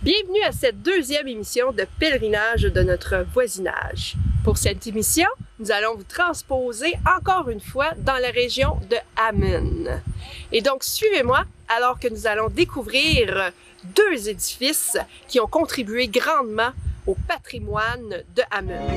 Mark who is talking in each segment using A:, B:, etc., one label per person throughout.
A: Bienvenue à cette deuxième émission de pèlerinage de notre voisinage. Pour cette émission, nous allons vous transposer encore une fois dans la région de Hammond. Et donc, suivez-moi alors que nous allons découvrir deux édifices qui ont contribué grandement au patrimoine de Hammond.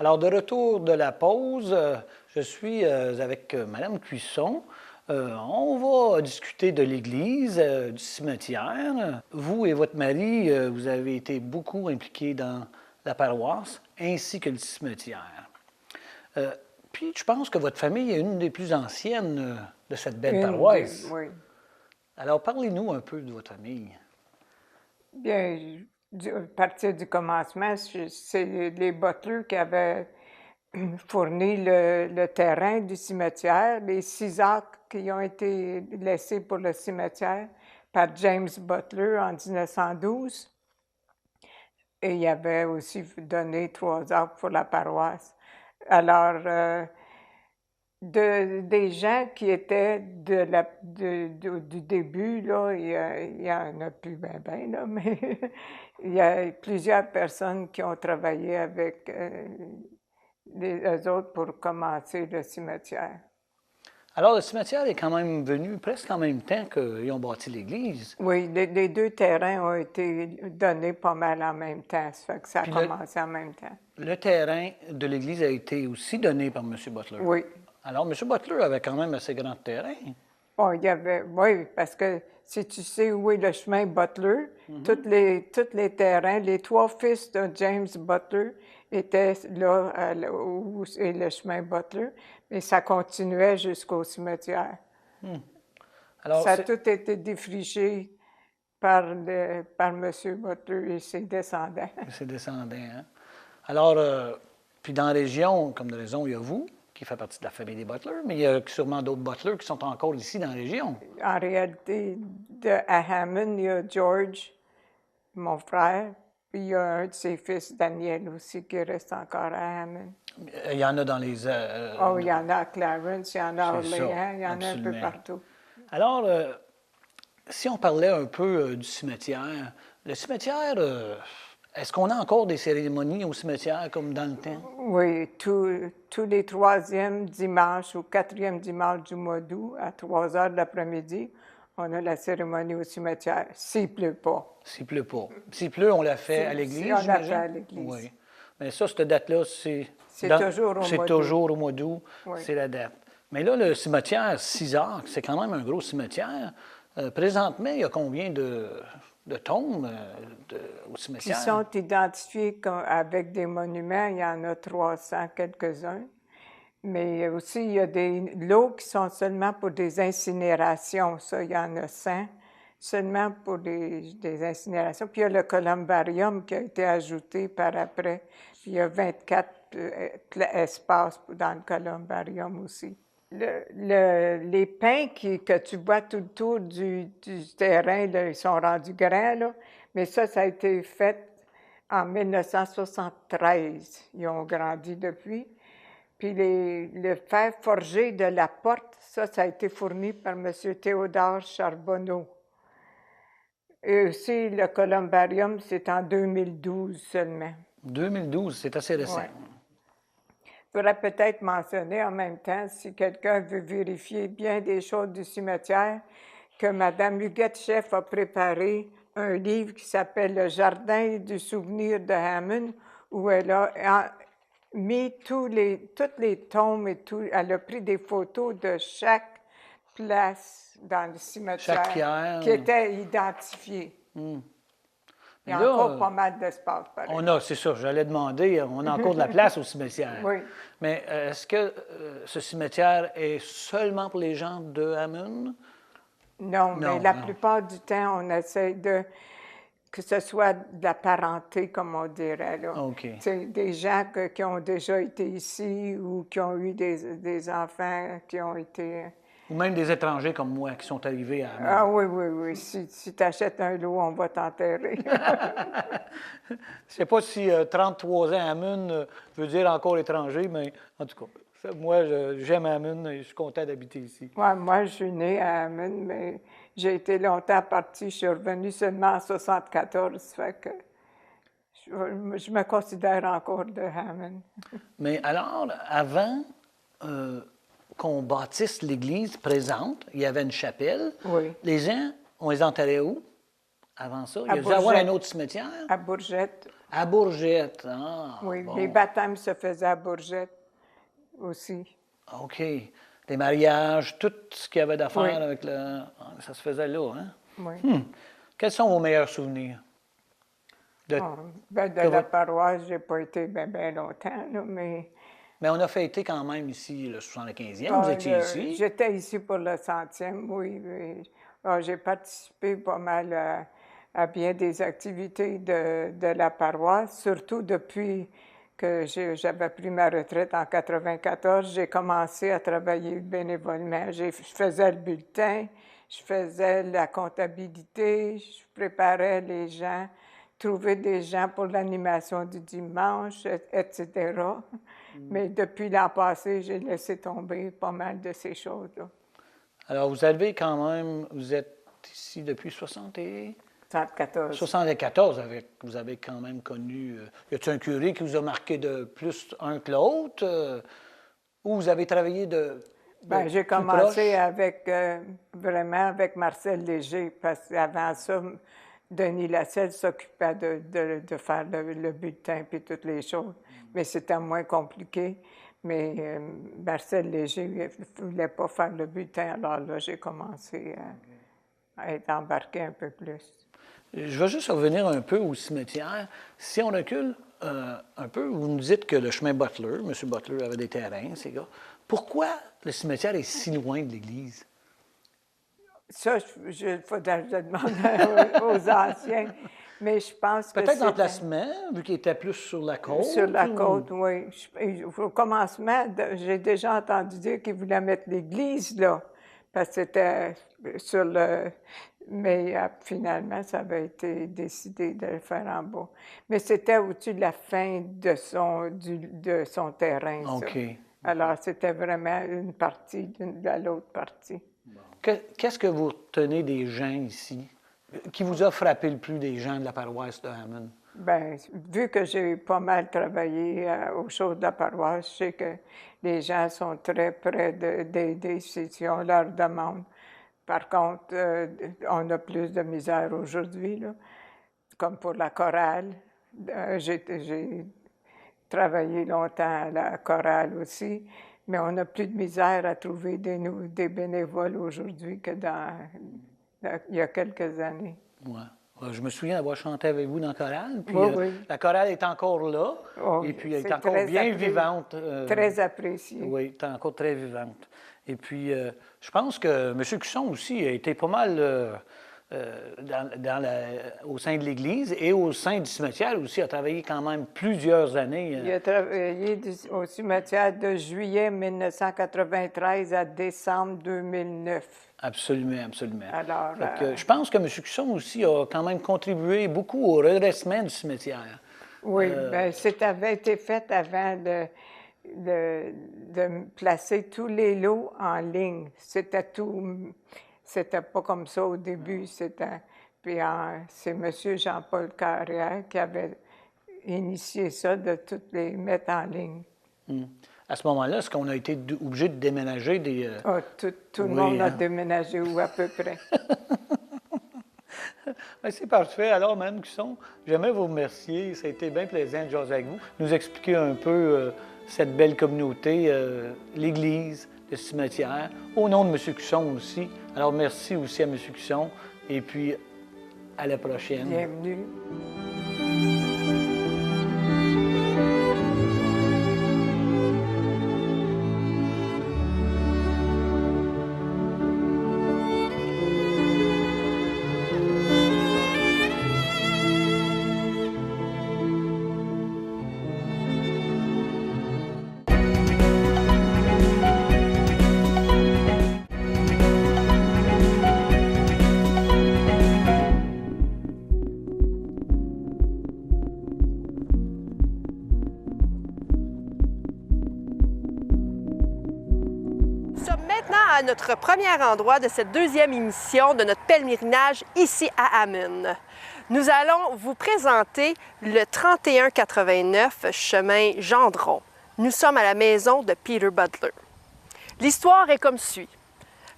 B: Alors, de retour de la pause, je suis avec Mme Cuisson. On va discuter de l'église, du cimetière. Vous et votre mari, vous avez été beaucoup impliqués dans la paroisse ainsi que le cimetière. Puis, je pense que votre famille est une des plus anciennes de cette belle paroisse.
C: Oui.
B: Alors, parlez-nous un peu de votre famille.
C: Bien, à partir du commencement, c'est les Butler qui avaient fourni le terrain du cimetière, les 6 acres qui ont été laissés pour le cimetière par James Butler en 1912. Et il avait aussi donné 3 acres pour la paroisse. Alors, des gens qui étaient du début, là, il y en a plus là, mais il y a plusieurs personnes qui ont travaillé avec les autres pour commencer le cimetière.
B: Alors, le cimetière est quand même venu presque en même temps qu'ils ont bâti l'église.
C: Oui, les 2 terrains ont été donnés pas mal en même temps, ça fait que ça a
B: Puis
C: commencé en même temps.
B: Le terrain de l'église a été aussi donné par M. Butler.
C: Oui.
B: Alors, M. Butler avait quand même assez grand terrain.
C: Bon, oui, parce que si tu sais où est le chemin Butler, tous les terrains, les 3 fils de James Butler étaient là où est le chemin Butler, mais ça continuait jusqu'au cimetière.
B: Alors,
C: Ça a tout été défriché par M. Butler et ses descendants.
B: Ses descendants, hein? Alors, puis dans la région, comme de raison, il y a vous, qui fait partie de la famille des Butler, mais il y a sûrement d'autres Butler qui sont encore ici dans la région.
C: En réalité, à Hammond, il y a George, mon frère, puis il y a un de ses fils, Daniel, aussi, qui reste encore à Hammond.
B: Il y en a dans les...
C: Il y en a à Clarence, il y en a à Orléans, il y en a un peu partout.
B: Alors, si on parlait un peu du cimetière, le cimetière, est-ce qu'on a encore des cérémonies au cimetière comme dans le temps?
C: Oui, tous les 3e dimanches ou 4e dimanche du mois d'août, à 3 heures de l'après-midi, on a la cérémonie au cimetière, s'il ne pleut pas.
B: S'il ne pleut pas. S'il pleut, on la fait à l'église,
C: on la fait à l'église.
B: Oui. Mais ça, cette date-là, c'est
C: toujours
B: au mois d'août.
C: Oui.
B: C'est la date. Mais là, le cimetière 6 arcs, c'est quand même un gros cimetière. Présentement, il y a combien de tombes au cimetière?
C: Qui sont identifiés avec des monuments, il y en a 300 quelques-uns. Mais aussi, il y a des lots qui sont seulement pour des incinérations. Ça, il y en a 100, seulement pour des incinérations. Puis il y a le columbarium qui a été ajouté par après. Puis il y a 24 espaces dans le columbarium aussi. Les pins que tu vois tout autour du terrain, là, ils sont rendus grands, là. Mais ça a été fait en 1973. Ils ont grandi depuis. Puis le fer forgé de la porte, ça a été fourni par M. Théodore Charbonneau. Et aussi, le columbarium, c'est en 2012 seulement.
B: 2012, c'est assez récent.
C: Ouais. Je pourrais peut-être mentionner en même temps, si quelqu'un veut vérifier bien des choses du cimetière, que Mme Huguette Chef a préparé un livre qui s'appelle « Le jardin du souvenir de Hammond », où elle a mis toutes les tombes et tout. Elle a pris des photos de chaque place dans le cimetière
B: Chaque pierre.
C: qui était identifiée. Il y a
B: Là,
C: encore pas mal d'espace, par exemple.
B: On a, c'est ça, j'allais demander, on a encore de la place au cimetière.
C: Oui.
B: Mais est-ce que ce cimetière est seulement pour les gens de Hammond?
C: Non, mais la plupart du temps, on essaie que ce soit de la parenté, comme on dirait, là.
B: OK.
C: Tu sais, des gens qui ont déjà été ici ou qui ont eu des enfants qui ont été...
B: Ou même des étrangers comme moi qui sont arrivés à Hammond.
C: Ah oui, oui, oui. Si tu achètes un lot, on va t'enterrer.
B: Je ne sais pas si 33 ans à Hammond veut dire encore étranger, mais en tout cas, moi, j'aime Hammond et je suis content d'habiter ici.
C: Ouais, moi, je suis née à Hammond, mais j'ai été longtemps partie. Je suis revenue seulement en 1974, fait que je me considère encore de Hammond.
B: Mais alors, avant qu'on bâtisse l'église présente, il y avait une chapelle.
C: Oui.
B: Les gens, on les enterrait où avant ça? Il y
C: À
B: a dû avoir un
C: Bourgette.
B: autre cimetière?
C: À Bourgette.
B: À Bourgette. Ah,
C: Oui,
B: bon.
C: les baptêmes se faisaient à Bourgette aussi.
B: OK. Les mariages, tout ce qu'il y avait d'affaires
C: Oui.
B: avec ça se faisait là, hein?
C: Oui.
B: Quels sont vos meilleurs souvenirs? De
C: Ben, de la paroisse, j'ai pas été bien longtemps, là, mais...
B: Mais on a fêté quand même ici le 75e, vous étiez ici.
C: J'étais ici pour le 100e, oui. J'ai participé pas mal à bien des activités de la paroisse, surtout depuis que j'avais pris ma retraite en 94. J'ai commencé à travailler bénévolement. Je faisais le bulletin, je faisais la comptabilité, je préparais les gens, trouver des gens pour l'animation du dimanche, etc. Mais depuis l'an passé, j'ai laissé tomber pas mal de ces choses-là.
B: Alors, vous êtes ici depuis
C: 74.
B: 74, vous avez quand même connu... y a-t-il un curé qui vous a marqué de plus un que l'autre? Ou vous avez travaillé
C: Bien, j'ai
B: plus
C: commencé
B: proche?
C: vraiment avec Marcel Léger, parce qu'avant ça, Denis Lasselle s'occupait de faire le bulletin et toutes les choses. Mais c'était moins compliqué. Mais Marcel Léger ne voulait pas faire le bulletin. Alors là, j'ai commencé à être embarqué un peu plus.
B: Je vais juste revenir un peu au cimetière. Si on recule un peu, vous nous dites que le chemin Butler, M. Butler avait des terrains, ces gars. Pourquoi le cimetière est si loin de l'église?
C: Ça, il faudrait que je demande aux anciens. Mais je pense que
B: peut-être l'emplacement, vu qu'il était plus sur la côte.
C: Sur la côte, oui. Au commencement, j'ai déjà entendu dire qu'ils voulaient mettre l'église là, parce que c'était sur le... Mais finalement, ça avait été décidé de le faire en bas. Mais c'était au-dessus de la fin de son terrain, ça.
B: OK.
C: Alors, c'était vraiment une partie de l'autre partie.
B: Qu'est-ce que vous retenez des gens ici? Qui vous a frappé le plus des gens de la paroisse de Hammond?
C: Bien, vu que j'ai pas mal travaillé aux choses de la paroisse, je sais que les gens sont très près d'aider si on leur demande. Par contre, on a plus de misère aujourd'hui, là. Comme pour la chorale. J'ai travaillé longtemps à la chorale aussi, mais on a plus de misère à trouver des bénévoles aujourd'hui que il y a quelques années.
B: Ouais. Je me souviens d'avoir chanté avec vous dans la chorale. Puis,
C: Oui.
B: La chorale est encore là.
C: Oh,
B: et puis, elle est
C: c'est
B: encore
C: très
B: bien vivante.
C: Très appréciée.
B: Oui, elle est encore très vivante. Et puis, je pense que M. Cusson aussi a été pas mal au sein de l'Église et au sein du cimetière aussi. Il a travaillé quand même plusieurs années.
C: Il a travaillé au cimetière de juillet 1993 à décembre 2009.
B: Absolument, absolument.
C: Alors,
B: je pense que M. Cusson aussi a quand même contribué beaucoup au redressement du cimetière.
C: Oui, bien, ça avait été fait avant de placer tous les lots en ligne. C'était pas comme ça au début. Puis c'est M. Jean-Paul Carrière qui avait initié ça, de toutes les mettre en ligne.
B: À ce moment-là, est-ce qu'on a été obligé de déménager des...
C: Tout le monde a déménagé, ou à peu près.
B: C'est parfait. Alors, Mme Cusson, j'aimerais vous remercier. Ça a été bien plaisant de jaser avec vous. Nous expliquer un peu cette belle communauté, l'Église, le cimetière, au nom de M. Cusson aussi. Alors, merci aussi à M. Cusson. Et puis, à la prochaine.
C: Bienvenue.
A: maintenant à notre premier endroit de cette deuxième émission de notre pèlerinage ici à Hammond. Nous allons vous présenter le 3189 chemin Gendron. Nous sommes à la maison de Peter Butler. L'histoire est comme suit.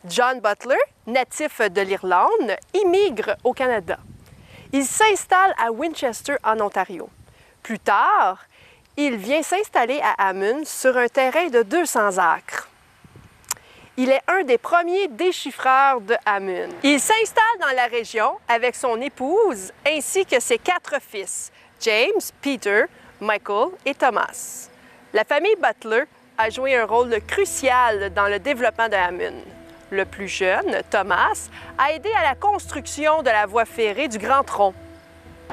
A: John Butler, natif de l'Irlande, immigre au Canada. Il s'installe à Winchester, en Ontario. Plus tard, il vient s'installer à Hammond sur un terrain de 200 acres. Il est un des premiers déchiffreurs de Hammond. Il s'installe dans la région avec son épouse ainsi que ses 4 fils, James, Peter, Michael et Thomas. La famille Butler a joué un rôle crucial dans le développement de Hammond. Le plus jeune, Thomas, a aidé à la construction de la voie ferrée du Grand Tronc.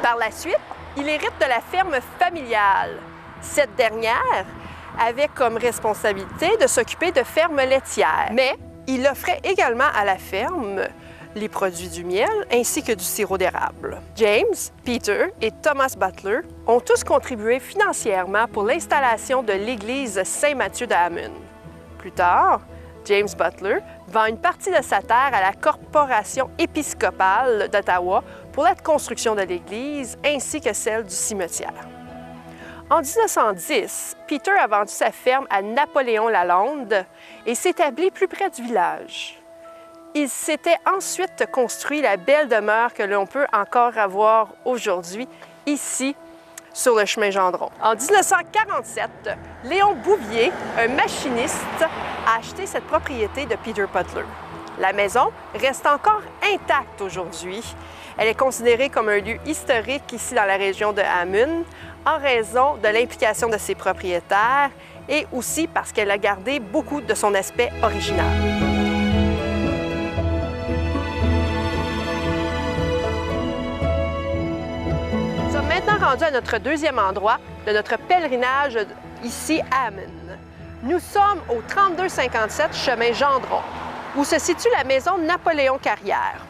A: Par la suite, il hérite de la ferme familiale. Cette dernière avait comme responsabilité de s'occuper de fermes laitières, mais il offrait également à la ferme les produits du miel ainsi que du sirop d'érable. James, Peter et Thomas Butler ont tous contribué financièrement pour l'installation de l'église Saint-Mathieu de Hammond. Plus tard, James Butler vend une partie de sa terre à la Corporation épiscopale d'Ottawa pour la construction de l'église ainsi que celle du cimetière. En 1910, Peter a vendu sa ferme à Napoléon Lalonde et s'établit plus près du village. Il s'était ensuite construit la belle demeure que l'on peut encore avoir aujourd'hui, ici, sur le chemin Gendron. En 1947, Léon Bouvier, un machiniste, a acheté cette propriété de Peter Butler. La maison reste encore intacte aujourd'hui. Elle est considérée comme un lieu historique ici dans la région de Hammond en raison de l'implication de ses propriétaires et aussi parce qu'elle a gardé beaucoup de son aspect original. Nous sommes maintenant rendus à notre deuxième endroit de notre pèlerinage ici à Hammond. Nous sommes au 3257 chemin Gendron, où se situe la maison Napoléon Carrière.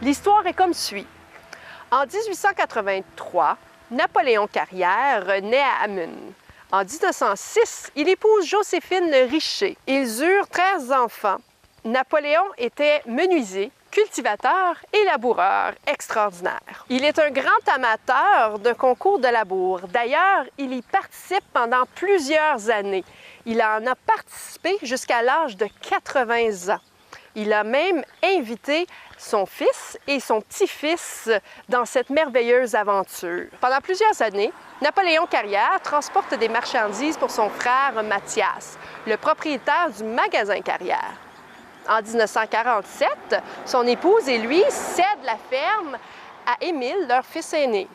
A: L'histoire est comme suit. En 1883, Napoléon Carrière naît à Hammond. En 1906, il épouse Joséphine Richer. Ils eurent 13 enfants. Napoléon était menuisier, cultivateur et laboureur extraordinaire. Il est un grand amateur de concours de labour. D'ailleurs, il y participe pendant plusieurs années. Il en a participé jusqu'à l'âge de 80 ans. Il a même invité son fils et son petit-fils dans cette merveilleuse aventure. Pendant plusieurs années, Napoléon Carrière transporte des marchandises pour son frère Mathias, le propriétaire du magasin Carrière. En 1947, son épouse et lui cèdent la ferme à Émile, leur fils aîné.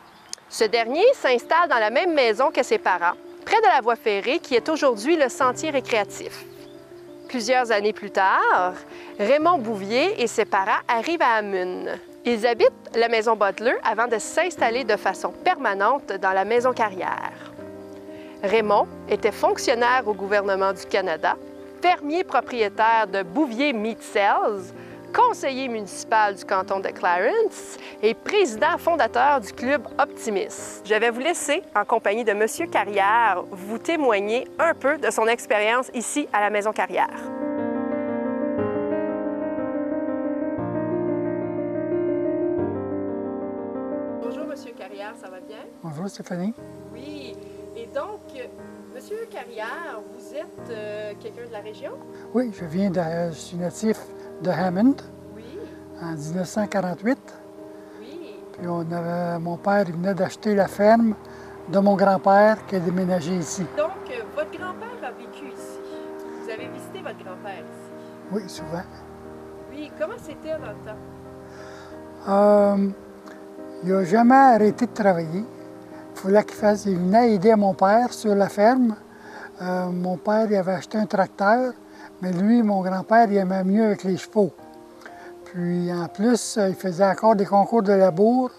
A: Ce dernier s'installe dans la même maison que ses parents, près de la voie ferrée qui est aujourd'hui le sentier récréatif. Plusieurs années plus tard, Raymond Bouvier et ses parents arrivent à Hammond. Ils habitent la maison Butler avant de s'installer de façon permanente dans la maison Carrière. Raymond était fonctionnaire au gouvernement du Canada, fermier propriétaire de Bouvier Meat Cells, conseiller municipal du canton de Clarence et président fondateur du club Optimiste. Je vais vous laisser, en compagnie de M. Carrière, vous témoigner un peu de son expérience ici à la maison Carrière. Bonjour, M. Carrière, ça va bien?
D: Bonjour Stéphanie.
A: Oui, et donc, M. Carrière, vous êtes quelqu'un de la région?
D: Oui, je suis natif de Hammond
A: Oui,
D: en 1948.
A: oui.
D: Puis mon père il venait d'acheter la ferme de mon grand-père qui a déménagé ici.
A: Donc, votre grand-père a vécu ici. Vous avez visité votre grand-père ici.
D: Oui, souvent.
A: Oui, comment c'était dans le temps?
D: Il n'a jamais arrêté de travailler. Il venait aider mon père sur la ferme. Mon père il avait acheté un tracteur, mais lui, mon grand-père, il aimait mieux avec les chevaux. Puis en plus, il faisait encore des concours de labour.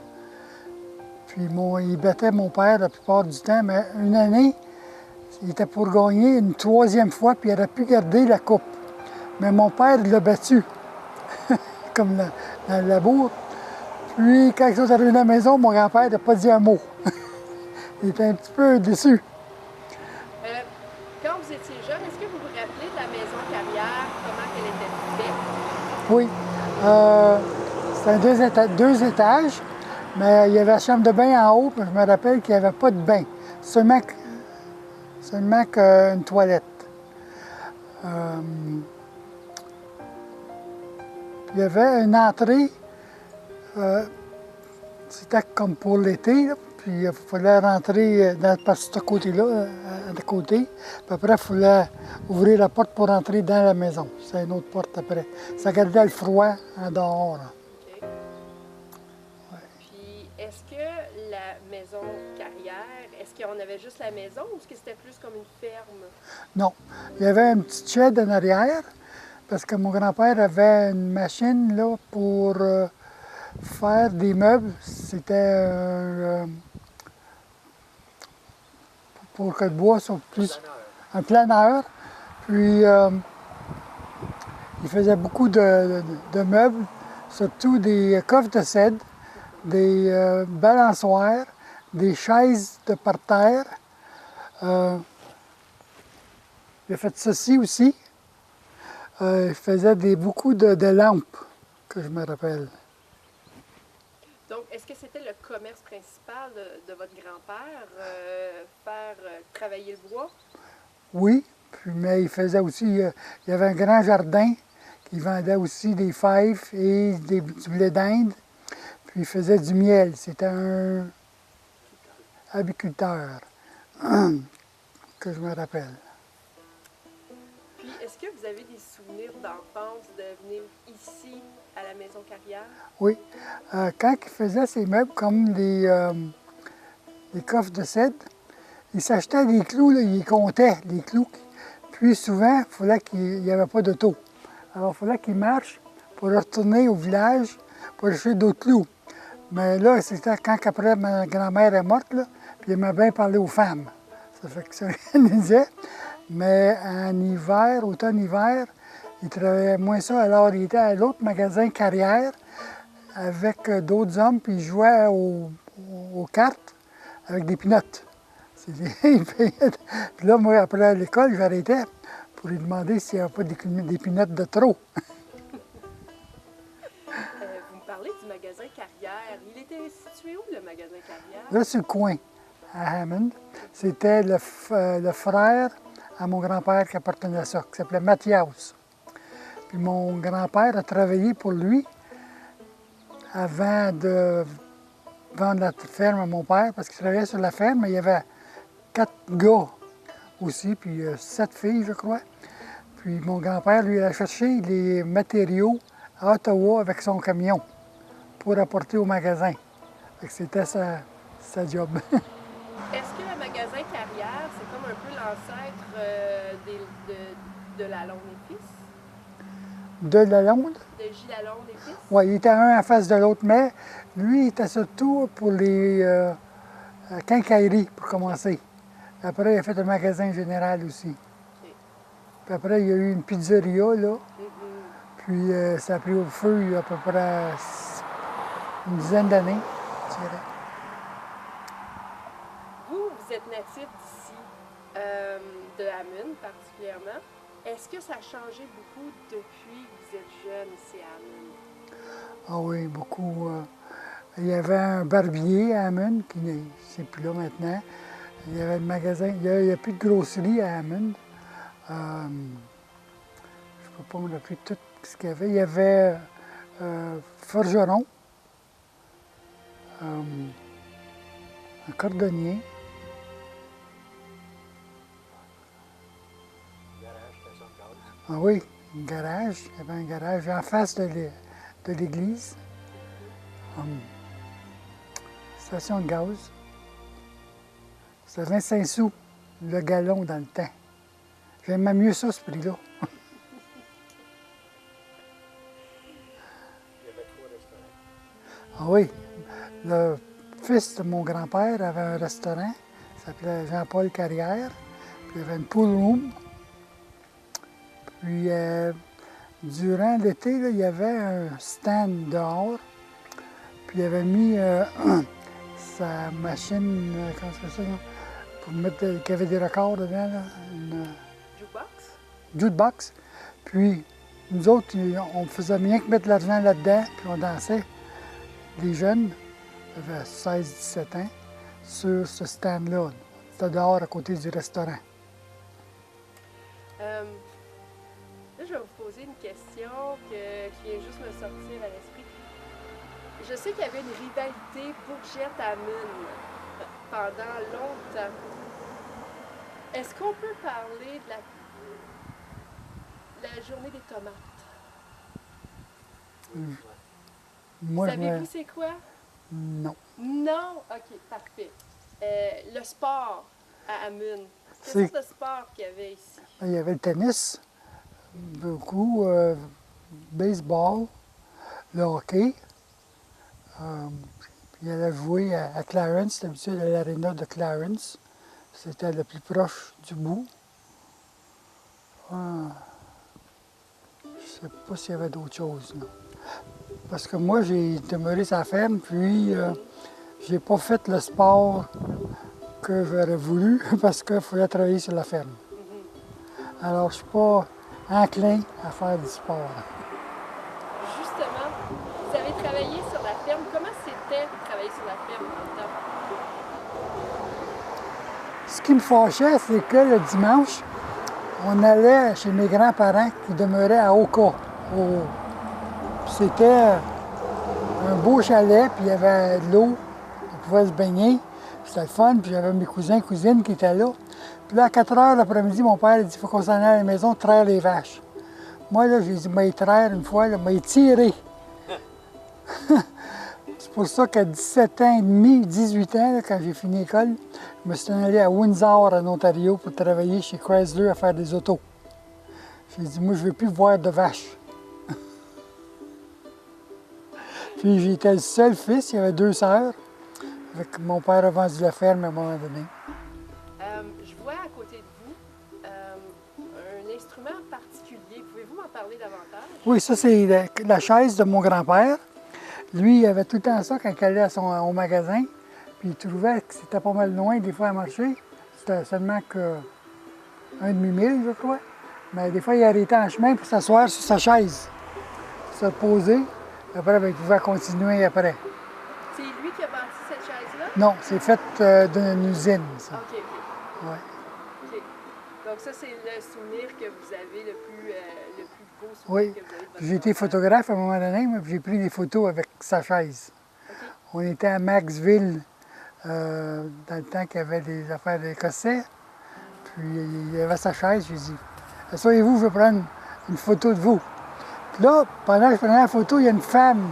D: Puis il battait mon père la plupart du temps, mais une année, il était pour gagner une 3e fois, puis il aurait pu garder la coupe. Mais mon père l'a battu, comme dans le labour. Puis quand ils sont arrivés à la maison, mon grand-père n'a pas dit un mot. Il était un petit peu déçu.
A: Quand vous étiez jeune, est-ce que vous vous rappelez de la maison Carrière, comment elle était
D: Oui. C'était deux étages, mais il y avait la chambre de bain en haut, puis je me rappelle qu'il n'y avait pas de bain, seulement qu'une toilette. Il y avait une entrée, c'était comme pour l'été, là, puis il fallait rentrer par ce côté-là, de côté. Puis après, il fallait ouvrir la porte pour rentrer dans la maison. C'est une autre porte après. Ça gardait le froid en dehors. Là.
A: OK. Puis, est-ce que la maison carrière, est-ce qu'on avait juste la maison ou est-ce que c'était plus comme une ferme?
D: Non. Il y avait une petite shed en arrière, parce que mon grand-père avait une machine là, pour faire des meubles. C'était pour que le bois soit plus... Un planeur. Puis, il faisait beaucoup de meubles, surtout des coffres de cèdre, des balançoires, des chaises de parterre. Il a fait ceci aussi. Il faisait beaucoup de lampes, que je me rappelle.
A: Donc, est-ce que c'était le commerce principal de votre grand-père, faire travailler le bois?
D: Oui, mais il faisait aussi, il y avait un grand jardin qui vendait aussi des fèves et du blé d'Inde. Puis il faisait du miel. C'était un apiculteur, que je me rappelle.
A: Puis, est-ce que vous avez des souvenirs d'enfance de venir ici, à la maison carrière?
D: Oui. Quand il faisait ses meubles comme des coffres de cèdre, il s'achetait des clous, là, il comptait les clous. Puis souvent, il fallait qu'il n'y avait pas d'auto. Alors il fallait qu'il marche pour retourner au village pour acheter d'autres clous. Mais là, c'était quand après ma grand-mère est morte, là, puis il aimait bien parler aux femmes. Ça fait que ça organisait. Mais en hiver, automne-hiver, il travaillait moins ça. Alors il était à l'autre magasin carrière avec d'autres hommes, puis il jouait aux cartes avec des pinottes. Puis là, moi, après l'école, j'arrêtais pour lui demander s'il n'y avait pas des pinottes de trop.
A: Vous me parlez du magasin carrière. Il était situé où, le magasin carrière?
D: Là, sur le coin, à Hammond, c'était le frère à mon grand-père qui appartenait à ça, qui s'appelait Mathias. Puis mon grand-père a travaillé pour lui avant de vendre la ferme à mon père, parce qu'il travaillait sur la ferme, mais il y avait 4 gars aussi, puis 7 filles, je crois. Puis mon grand-père, lui, a cherché les matériaux à Ottawa avec son camion pour apporter au magasin. Fait que c'était sa job.
A: Est-ce que le magasin carrière, c'est comme un peu l'ancêtre de Lalonde et Fils?
D: De Lalonde?
A: De J. Lalonde et Fils?
D: Oui, il était un en face de l'autre, mais lui, il était surtout pour les quincailleries, pour commencer. Après, il a fait un magasin général aussi.
A: OK.
D: Puis après, il y a eu une pizzeria, là. Puis ça a pris au feu il y a à peu près une dizaine d'années, je dirais.
A: Vous êtes natif d'ici, de Hammond particulièrement. Est-ce que ça a changé beaucoup depuis que vous êtes jeune ici à Hammond?
D: Ah oui, beaucoup. Il y avait un barbier à Hammond, qui n'est plus là maintenant. Il y avait le magasin, il n'y a plus de grosserie à Hammond. Je ne peux pas me rappeler tout ce qu'il y avait. Il y avait forgeron, un cordonnier. Ah oui, un garage. Il y avait un garage en face de l'église. Station de gaz. C'était 25 sous le gallon dans le temps. J'aimais mieux ça, ce prix-là.
E: Il y avait 3 restaurants.
D: Ah oui, le fils de mon grand-père avait un restaurant, il s'appelait Jean-Paul Carrière, puis il y avait une pool room. Puis durant l'été, là, il y avait un stand dehors, puis il avait mis sa machine, comment ça s'appelle ça, là, pour mettre, qu'il y avait des records dedans, là, une
A: Jukebox?
D: jukebox. Puis Nous autres, on faisait rien que mettre l'argent là-dedans, puis on dansait. Les jeunes, avaient 16-17 ans, sur ce stand-là. C'était dehors à côté du restaurant.
A: Là, je vais vous poser une question qui vient juste me sortir à l'esprit. Je sais qu'il y avait une rivalité Bourgette-Amune pendant longtemps. Est-ce qu'on peut parler de la journée des tomates?
D: Moi,
A: Savez-vous c'est quoi?
D: Non.
A: Non? OK, parfait. Le sport à Amune. Quel
D: C'est-
A: sorte de sport qu'il y avait ici?
D: Il y avait le tennis, beaucoup, baseball, le hockey. Puis il allait jouer à Clarence, d'habitude à l'aréna de Clarence. C'était le plus proche du bout. Je ne sais pas s'il y avait d'autres choses, non. Parce que moi, j'ai demeuré sur la ferme, puis j'ai pas fait le sport que j'aurais voulu parce qu'il fallait travailler sur la ferme. Alors, je suis pas enclin à faire du sport.
A: Justement, vous avez travaillé sur la ferme. Comment c'était de travailler sur la ferme dans le temps?
D: Ce qui me fâchait, c'est que le dimanche, on allait chez mes grands-parents qui demeuraient à Oka. C'était un beau chalet, puis il y avait de l'eau, on pouvait se baigner. C'était le fun, puis j'avais mes cousins et cousines qui étaient là. Puis là, à 4 heures l'après-midi, mon père a dit qu'il faut qu'on s'en aille à la maison traire les vaches. Moi, là, j'ai dit, m'a traire une fois, là, m'a tiré. C'est pour ça qu'à 17 ans et demi, 18 ans, là, quand j'ai fini l'école, je me suis allé à Windsor, en Ontario, pour travailler chez Chrysler à faire des autos. J'ai dit, moi, je ne veux plus voir de vaches. Puis j'étais le seul fils, il y avait 2 sœurs. Mon père a vendu la ferme à un moment donné.
A: Je vois à côté de vous un instrument particulier. Pouvez-vous m'en parler davantage?
D: Oui, ça, c'est la chaise de mon grand-père. Lui, il avait tout le temps ça quand il allait au magasin. Puis il trouvait que c'était pas mal loin, des fois, à marcher. C'était seulement un demi-mille, je crois. Mais des fois, il arrêtait en chemin pour s'asseoir sur sa chaise, se poser. Après, ben, il pouvait continuer après.
A: C'est lui qui a bâti cette chaise-là?
D: Non, c'est fait d'une usine, ça.
A: OK, OK.
D: Ouais.
A: OK. Donc ça, c'est le souvenir que vous avez, le plus beau souvenir
D: Oui.
A: que vous avez de votre
D: J'ai été
A: enfance.
D: photographe à un moment donné, moi, puis j'ai pris des photos avec sa chaise.
A: OK.
D: On était à Maxville, dans le temps qu'il y avait des affaires d'Écossais. Puis il y avait sa chaise, j'ai dit, asseyez-vous, je vais prendre une photo de vous. Puis là, pendant que je prenais la photo, il y a une femme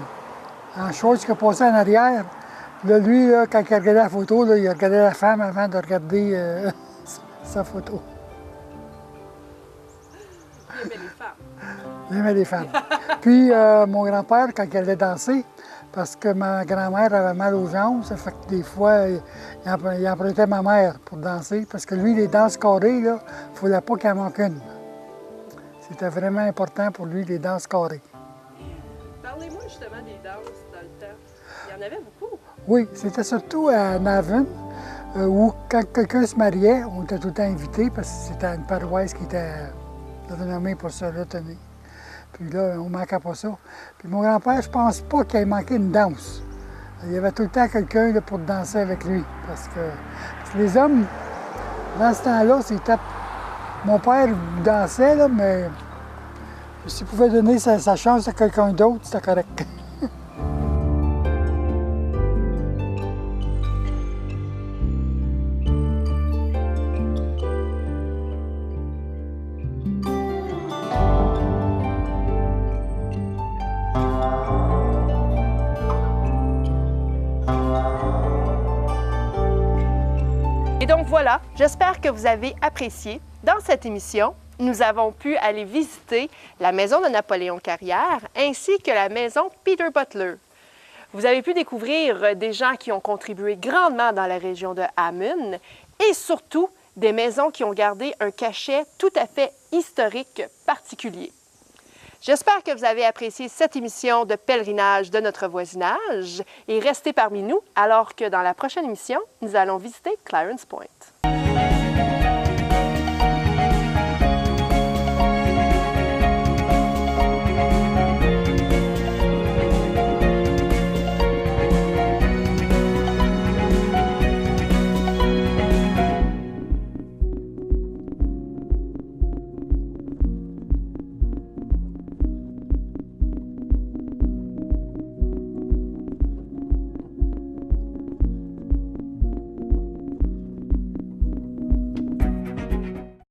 D: en shorts qui a passé en arrière. Puis là, lui, là, quand il regardait la photo, là, il regardait la femme avant de regarder sa photo.
A: Il aimait les femmes.
D: Il aimait les femmes. Puis mon grand-père, quand il allait danser, parce que ma grand-mère avait mal aux jambes, ça fait que des fois, il empruntait ma mère pour danser, parce que lui, les danses carrées, il ne fallait pas qu'il en manque une. C'était vraiment important pour lui, les danses carrées.
A: Parlez-moi justement des danses dans le temps. Il y en avait beaucoup.
D: Oui, c'était surtout à Navan, où quand quelqu'un se mariait, on était tout le temps invités, parce que c'était une paroisse qui était renommée pour se retenir. Puis là, on ne manquait pas ça. Puis mon grand-père, je pense pas qu'il ait manqué une danse. Il y avait tout le temps quelqu'un là, pour danser avec lui. Parce que les hommes, dans ce temps-là, c'était... Mon père dansait, là, mais s'il pouvait donner sa chance à quelqu'un d'autre, c'était correct.
A: Et donc voilà, j'espère que vous avez apprécié. Dans cette émission, nous avons pu aller visiter la maison de Napoléon Carrière ainsi que la maison Peter Butler. Vous avez pu découvrir des gens qui ont contribué grandement dans la région de Amune et surtout des maisons qui ont gardé un cachet tout à fait historique particulier. J'espère que vous avez apprécié cette émission de pèlerinage de notre voisinage et restez parmi nous alors que dans la prochaine émission, nous allons visiter Clarence Point.